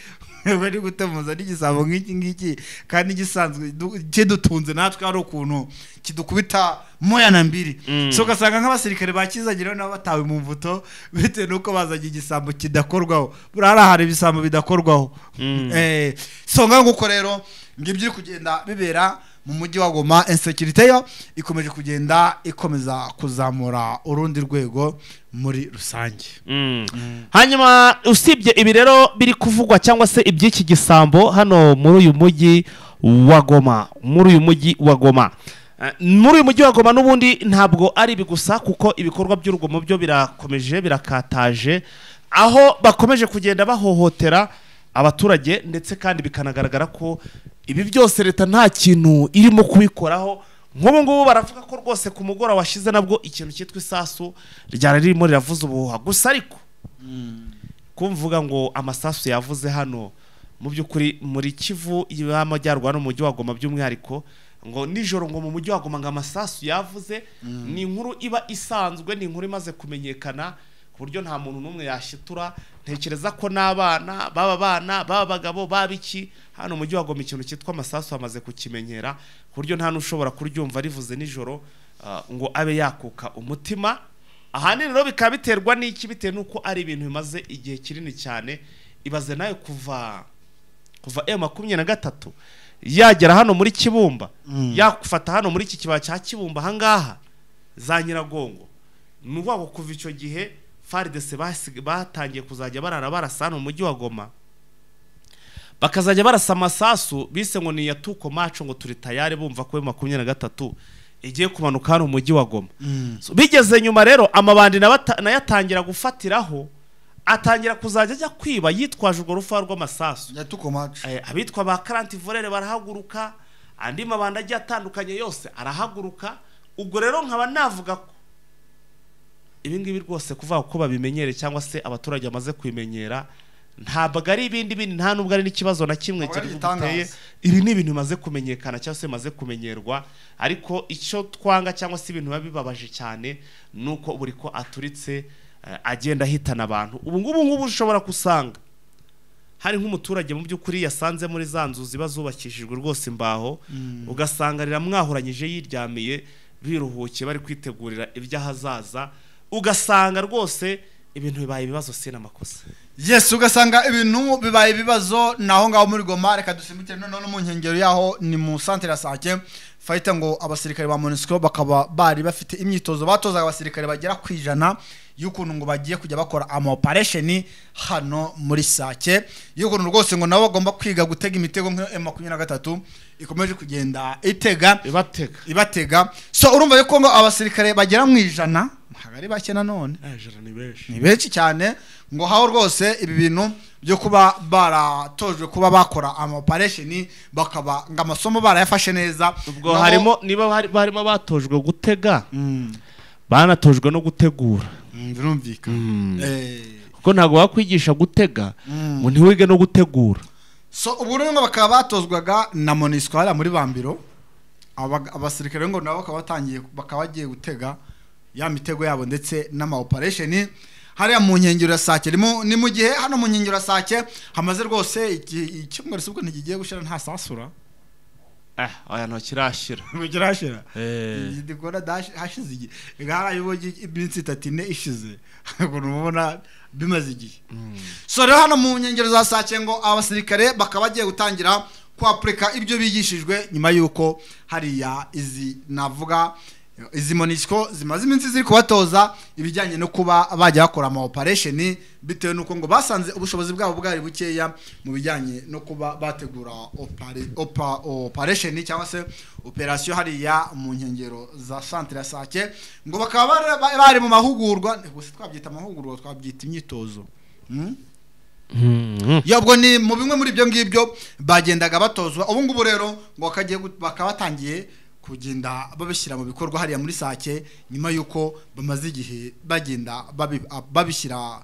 bari gutemuza n'igisambo ngiki kandi gisanzwe kidutunze natwe ari ukuntu kidukubita moya na mbiri so ugasanga nk'abasirikare bakizanye rero nabo batawe mu mvuto bitewe nuko bazanye igisambo kidakorwaho burara hari ibisambo bidakorwaho so nguko rero ngibyo kugenda bibera mu mujyi wa Goma insecurity yo ikomeje kugenda ikomeza kuzamura urundi rwego muri rusange. Hanyuma usibye ibi rero biri kuvugwa cyangwa se iby'iki gisambo hano muri uyu mujyi wa Goma muri uyu mujyi wa Goma n'ubundi ntabwo ari bigusa kuko ibikorwa by'urugomo byo birakomeje birakataje aho bakomeje kugenda bahohotera abaturage ndetse kandi bikanagaragara ko ibi byose leta nta kintu irimo kubikoraho. Nk'ubu ngubu baravuga ko rwose ku mugora washize nabwo ikintu cyitwa isasu ryari ririmo riravuza ubuhuha gusa ariko kumvuga ngo amasasu yavuze hano mu by'ukuri muri Kivu y'amajyaruguru no mu mujyi wa Goma by'umwihariko ngo nijoro ngo mu mujyi wa Goma ngo amasasu yavuze ni inkuru iba isanzwe ni inkuru imaze kumenyekana ku buryo nta muntu n'umwe yashitura. Ntekereza ko n'abana baba bagabo babiki hano mujyi wa Goma ikintu cyitwa amasasu amaze kukimenyera ku buryo nta nushobora kuryumva rivuze nijoro ngo abe yakuka umutima. Ahanini rero bikaba biterwa n'iki bitewe nuko ari ibintu bimaze igihe kinini cyane. Ibaze nayo kuva M23 yagera hano muri Kibumba yakufata hano muri iki kibaya cya Kibumba hangaha za Nyiragongo nuko kuva icyo gihe FARDC batangiye kuzajya barasa hano mu mujyi wa Goma bakazajya barasa amasasu bise ngo ni yatuko maco ngo turi tayari bumva ko M23 igiye kumanuka hano mu mujyi wa Goma. So bigeze nyuma rero amabandi nayatangira gufatiraho atangira kuzajya ajya kwiba yitwaje urwo rufa rw'amasasu yatuko maco abitwa ba Cranti Volere barahaguruka andi mabanda agiye atandukanye yose arahaguruka. Ubwo rero nkaba navuga ko ibi ngibi rwose kuvuga ko babimenyere cyangwa se abaturage bamaze kwimenyera ntabwo ari ibindi nta nubwo ari n'ikibazo na kimwe giteye. Ibi ni ibintu bimaze kumenyekana cyangwa se bimaze kumenyerwa ariko icyo twanga cyangwa se ibintu bibabaje cyane nuko buri ko aturitse agenda hitana abantu. Ubu ngubu ushobora kusanga hari nk'umuturage mu by'ukuri yasanze muri za nzu ziba zubakishijwe rwose imbaho ugasanga riramwahuranyije yiryamiye biruhukiye bari kwitegurira iby'ahazaza ugasanga rwose ibintu bibaye ibibazo si n'amakosa. Yes, ugasanga ibintu bibaye ibibazo naho ngaho muri Goma. Reka dusimbukire no mu nkengero yaho ni mu centre ya Sake Fighter ngo abasirikare ba MONUSCO bakaba bari bafite imyitozo batozaga abasirikare bagera kwijana y'ukuntu ngo bagiye kujya bakora operation hano muri Sake y'ukuntu rwose ngo nabo bagomba kwiga gutega imitego nka M23 ikomeje kugenda ibatega. So urumva yuko ngo abasirikare bagera mu ijana hagari bake nanone ni benshi cyane ngo haho rwose ibi bintu byo kuba baratojwe kuba bakora operation bakaba ngo amasomo barayafashe neza. Ubwo harimo niba barimo batojwe gutega banatojwe no gutegura birumvikana kuko ntago bakwigisha gutega ngo ntiwige no gutegura. So ubwo rero bakaba batozwaga na MONUSCO hariya muri Bambiro abasirikare ngo nabo bakaba bagiye gutega ya mitego yabo ndetse n'ama operation hariya mu nkengero ya Sake. Ni mu gihe hano mu nkengero ya Sake hamaze rwose icyumweru subwo ntigiye gushira nta sasura aya no kirashira ndikora hashize igihe ngara yubogi iminsi 34 ishize ngo nubona bimaze igihe. So rero hano mu nkengero za Sake ngo abasirikare bakaba bagiye gutangira kwaplika ibyo bigishijwe nyuma yuko hariya izi navuga izi MONUSCO zimaze iminsi ziri kubatoza ibijyanye no kuba bajya bakora ama operation bitewe nuko ngo basanze ubushobozi bwabo bwari bukeya mu bijyanye no kuba bategura operation cyangwa se operation hariya mu nkengero za centre ya Sake ngo bakaba bari mu mahugurwa gusa twabyita amahugurwa twabyita imyitozo yabwo ni mu bimwe muri ibyo ngibyo bagendaga batozwa. Ubu ngubu rero ngo bakaba batangiye kugenda babishyira mu bikorwa hariya muri Sake nyuma yuko bamaze igihe bagenda babishyira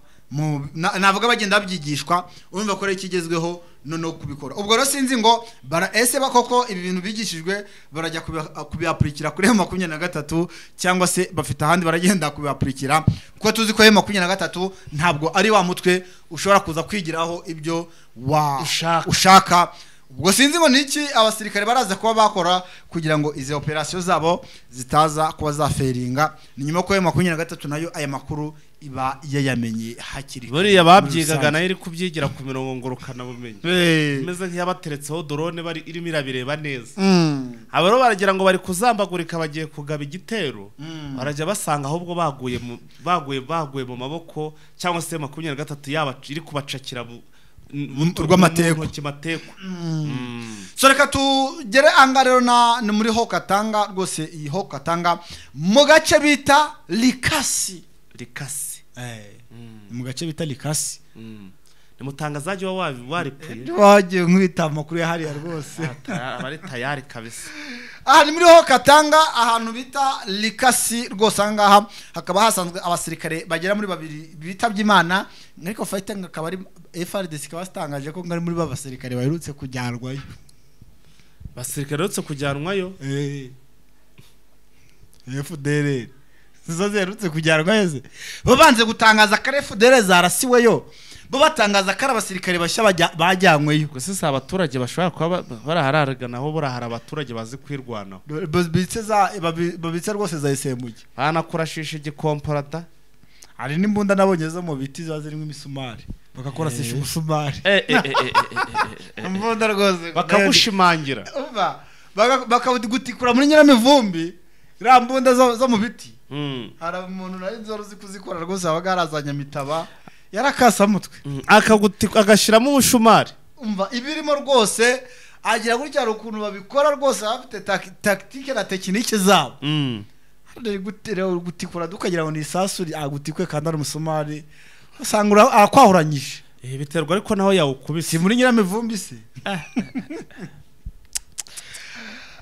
navuga bagenda babyigishwa urumva ko ikigezweho no kubikora. Ubwo rero sinzi ngo ese bakoko ibi bintu bigishijwe barajya kubiaplikira kuri M23 cyangwa se bafite ahandi baragenda kubiaplikira kuko tuzi ko M23 ntabwo ari wa mutwe ushobora kuza kwigiraho ibyo ushaka. Ubwo sinzi ngo niki abasirikare baraza kuba bakora kugira ngo izi operation zabo zitaza kuba zaferinga. Ni nyuma ko M23 nayo aya makuru iba yayamenye hakiri buriya babyigaga nayo iri kubyigira ku mirongo ngurukana bumenyi imeze nk'iyabateretseho drone bari irimo irabireba neza. Abaro baragira ngo bari kuzambagurika bagiye kugaba igitero barajya basanga ahubwo baguye mu maboko cyangwa se M23 yaba iri kubacakira rw'amateko. So reka tugere anga rero ni muri Hokatanga rwose iyi Hokatanga mu gace bita Likasi mu gace bita Likasi ni mutangazaji waripuye wagiye nkwita amakuru ya hariya rwose abari tayari kabisa. Ni muri Hokatanga ahantu bita Likasi rwose angaha hakaba hasanzwe abasirikare bagera muri babiri bitabye Imana ariko Fighter akaba ari FRDC kabastangaje ko ngari muri babasirikare baherutse kujyanwayo FDL zizo zerutse kujyanwayo ze babanze gutangaza kare FDL zarasiweyo bo batangaza kare abasirikare bashya bajyanyweyo gusa si abaturage bashobora kuba barahararaganaho burahara abaturage bazi kwirwanaho babitse rwose zayisembuye banakurashisha igikomporata. Hari n'imbunda nabonye zo mu biti zazirimo imisumari bakakora sisha umusumari imbunda rwose bakagushimangira bakagutikura muri Nyiramivumbi rambunda zo mu biti. Hari umuntu nari nzoro zikuzikora rwose abagarazanya mitaba yarakasa mutwe agashiramo umushumari umva ibirimo rwose agira gutya ukuntu babikora rwose bafite tactique na technique zabo. Gutikura dukagira ngo ni isasuri agutikwe kandi ari umusumari usanga akwahuranyije biterwa ariko naho yawukubise muri Nyiramivumbi se.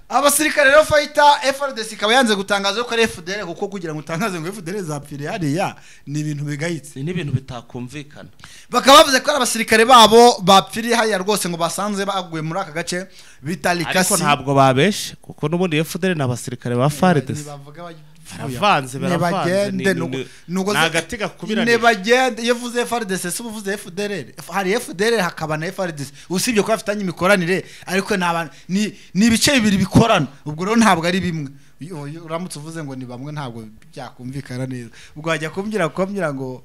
Abasirikare rero Fighter FRDC kaba yanze gutangaza ko ari FDL kuko kugira ngo utangaze ngo FDL zapfire hariya ni ibintu bigayitse ni ibintu bitakumvikana. Bakaba bavuze ko abasirikare babo bapfiriye hariya rwose ngo basanze baguye muri aka gace bita Likasi ariko ntabwo babeshe kuko n'ubundi FDL n'abasirikare ba FARDC baravanze nugo nagati gakubiranye nebagende yevuze FARDC se uvuze FDLR hari FDLR hakaba na FARDC usibye ko afitanye imikoranire ariko n'abantu ni ibice bibiri bikorana ubwo rero ntabwo ari bimwe uramutse uvuze ngo ni bamwe ntabwo byakumvikana neza ubwo wajya kumbwira ngo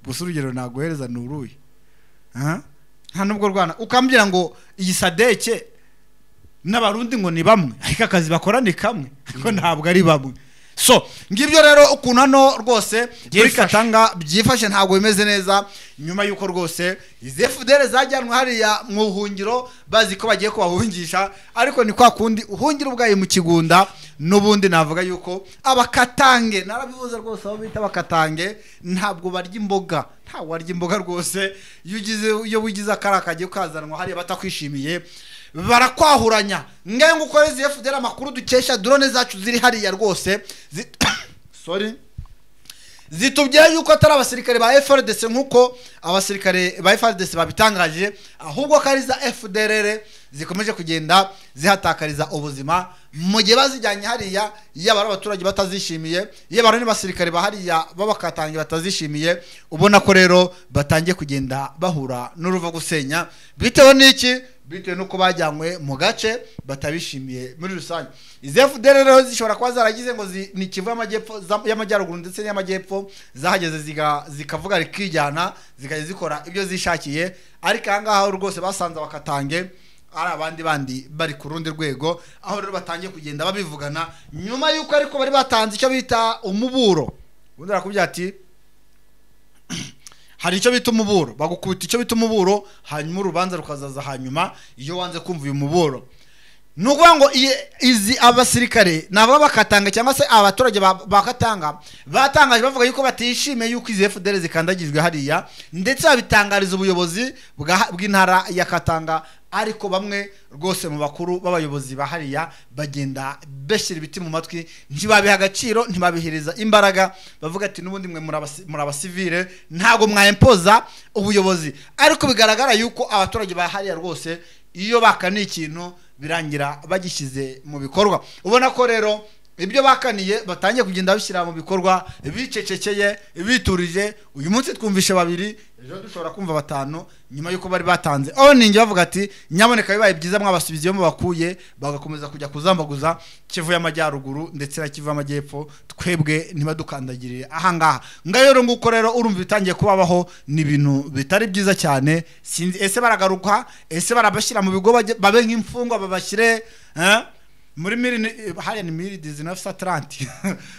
gusa urugero naguhereza nuruye nta nubwo rwana ukambwira ngo iyi sadeke n'abarundi ngo ni bamwe ariko akazi bakora ni kamwe ariko ntabwo ari bamwe so ngibyo rero ukuntu hano rwose muri Katanga byifashe ntabwo bimeze neza nyuma yuko rwose izi FDL zajyanwe hariya mu buhungiro bazi ko bagiye kubahungisha ariko ni kwa kundi uhungira ubwaye mu kigunda n'ubundi navuga yuko abakatange narabivuze rwose aho bita abakatange ntabwo barya imboga ntabwo barya imboga rwose iyo wigize akarakaje ukazanwa hariya batakwishimiye barakwahuranya ngengo ukoreze FDL amakuru dukesha drone zacu ziri hariya rwose sorry zitubye yuko atari abasirikare ba FARDC nkuko abasirikare ba FARDC babitangaje ahubwo kariza FDLR zikomeje kugenda zihatakariza ubuzima mu gihe bazijyanye hariya yaba abaturage batazishimiye yaba ari basirikare bahariya babakatangiye batazishimiye ubona ko rero batangiye kugenda bahura n'uruva gusenya bitewe n'iki bitewe nuko bajyanywe mu gace batabishimiye muri rusange izi FDL rero zishobora kuba zaragize ngo ni Kivu y'amajyaruguru ndetse n'amajyepfo zahageze zikavuga rikijyana zikaje zikora ibyo zishakiye ariko ahangaha rwose basanze abakatange ari abandi bari ku rundi rwego aho rero batangiye kugenda babivugana nyuma yuko ariko bari batanze icyo bita umuburo ubundi arakubwira ati hari icyo bita umuburo bagukubita icyo bita umuburo hanyuma urubanza rukazaza hanyuma iyo wanze kumva uyu muburo nukuvuga ngo izi abasirikare nabo bakatanga cyangwa se abaturage bakatanga batangaje bavuga yuko batishimiye yuko izi FDL zikandagijwe hariya ndetse babitangariza ubuyobozi bw'intara ya Katanga ariko bamwe rwose mu bakuru b'abayobozi bahariya bagenda beshyira ibiti mu matwi ntibabiha agaciro ntibabihiriza imbaraga bavuga ati nubundi mwe muri abasivile ntago mwayempoza ubuyobozi ariko bigaragara yuko abaturage bahariya rwose iyo bakaniye ikintu birangira bagishyize mu bikorwa ubona ko rero ibyo bakaniye batangiye kugenda bishyira mu bikorwa bicecekeye biturije uyu munsi twumvishe babiri ejo dushobora kumva batanu nyuma yuko bari batanze ninge bavuga ati nyaboneka bibaye byiza mwabasubiziyo mu bakuye bagakomeza kujya kuzambaguza Kivu y'amajyaruguru ndetse na Kivu y'amajyepfo twebwe ntibadukandagirire ahangaha ngayo nguko rero urumva bitangiye kubabaho ni ibintu bitari byiza cyane sinzi ese baragaruka ese barabashyira mu bigo babe nk'imfungwa babashyire muri hariya ni 1930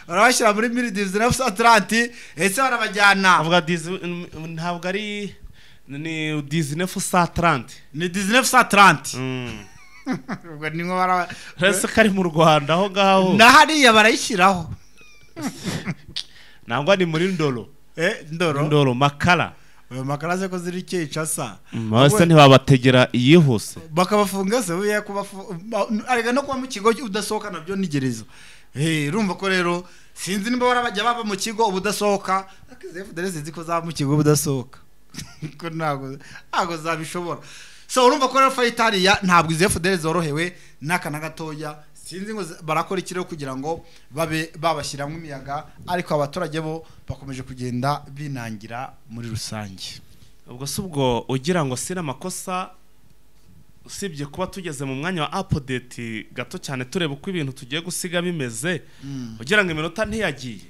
barabashyira muri 1930 ese barabajyana avuga ntabwo ari ni 1930 ni 1930 ubwo ni ngo rese kari mu Rwanda aho ngaho na hariya barayishyiraho nangwa ni muri ndoro makara makara ze ko ziri cyica sa mase ntibabategera iyihuse bakabafunga se uye arega no kuba mu kigo udasohoka nabyo nigerezo urumva ko rero sinzi nimba barabajya baba mu kigo ubudasohoka FDL ziko za mu kigo ubudasohoka ko ntago zabishobora so urumva ko rero fayitariya ntabwo izi FDL zorohewe n'akana gatoya sinzi ngo barakora ikiro kugira ngo babe babashyiramo imiyaga ariko abaturage bo bakomeje kugenda binangira muri rusange ubwo subwo ugira ngo sira amakosa usibye kuba tugeze mu mwanya wa update gato cyane tureba uko ibintu tugiye gusiga bimeze ugira ngo iminota ntiyagiye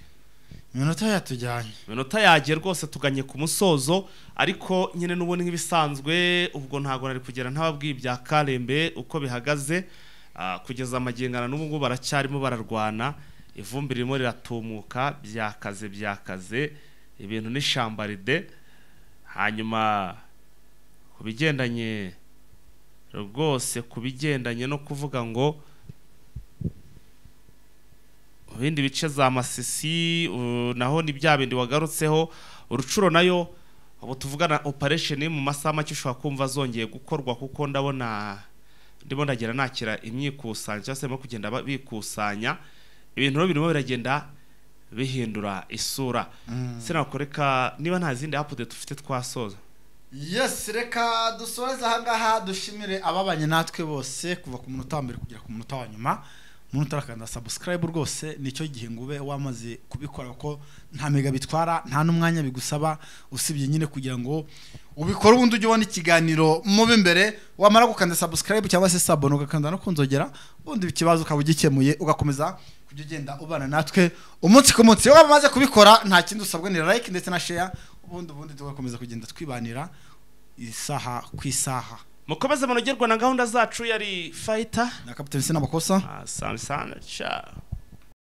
iminota yatujyanye iminota yagiye rwose tuganye ku musozo ariko nyine n'ubundi nk'ibisanzwe ubwo ntago nari kugera ntababwiye bya Kalembe uko bihagaze kugeza amagengana n'ubu ngo baracyarimo bararwana ivumbi ririmo riratumuka byakaze ibintu n'ishambaride hanyuma kubigendanye rwose kubigendanye no kuvuga ngo bindi bice za Masisi naho ni bya bindi wagarutseho urucuro nayo abo tuvugana operation mu masaha make ushobora kumva zongeye gukorwa kuko ndimo ndagira nakira imyikusanya cyangwa se mo kugenda bikusanya ibintu birimo biragenda bihindura isura sinakoreka niba nta zindi update dufite twasoza yes reka dusoza ahangaha dushimire ababanye natwe bose kuva ku munota wa mbere kugera ku munota wa nyuma umuntu utarakanda subscribe rwose nicyo gihe ngo ube wamaze kubikora ko nta mega bitwara nta n'umwanya bigusaba usibye nyine kugira ngo ubikora ubundi ujye ubona ikiganiro mu b'imbere wamara gukanda subscribe cyangwa se sabone ugakanda no kunzogera ubundi ikibazo ukaba ugikemuye ugakomeza kujya ugenda ubana natwe umunsi ku munsi iyo wamaze kubikora nta kindi usabwa ni like ndetse na share ubundi tugakomeza kugenda twibanira isaha ku isaha mukomeze munogerwa na gahunda zacu yari fighter na Captain Sina Makosa asante sana ciao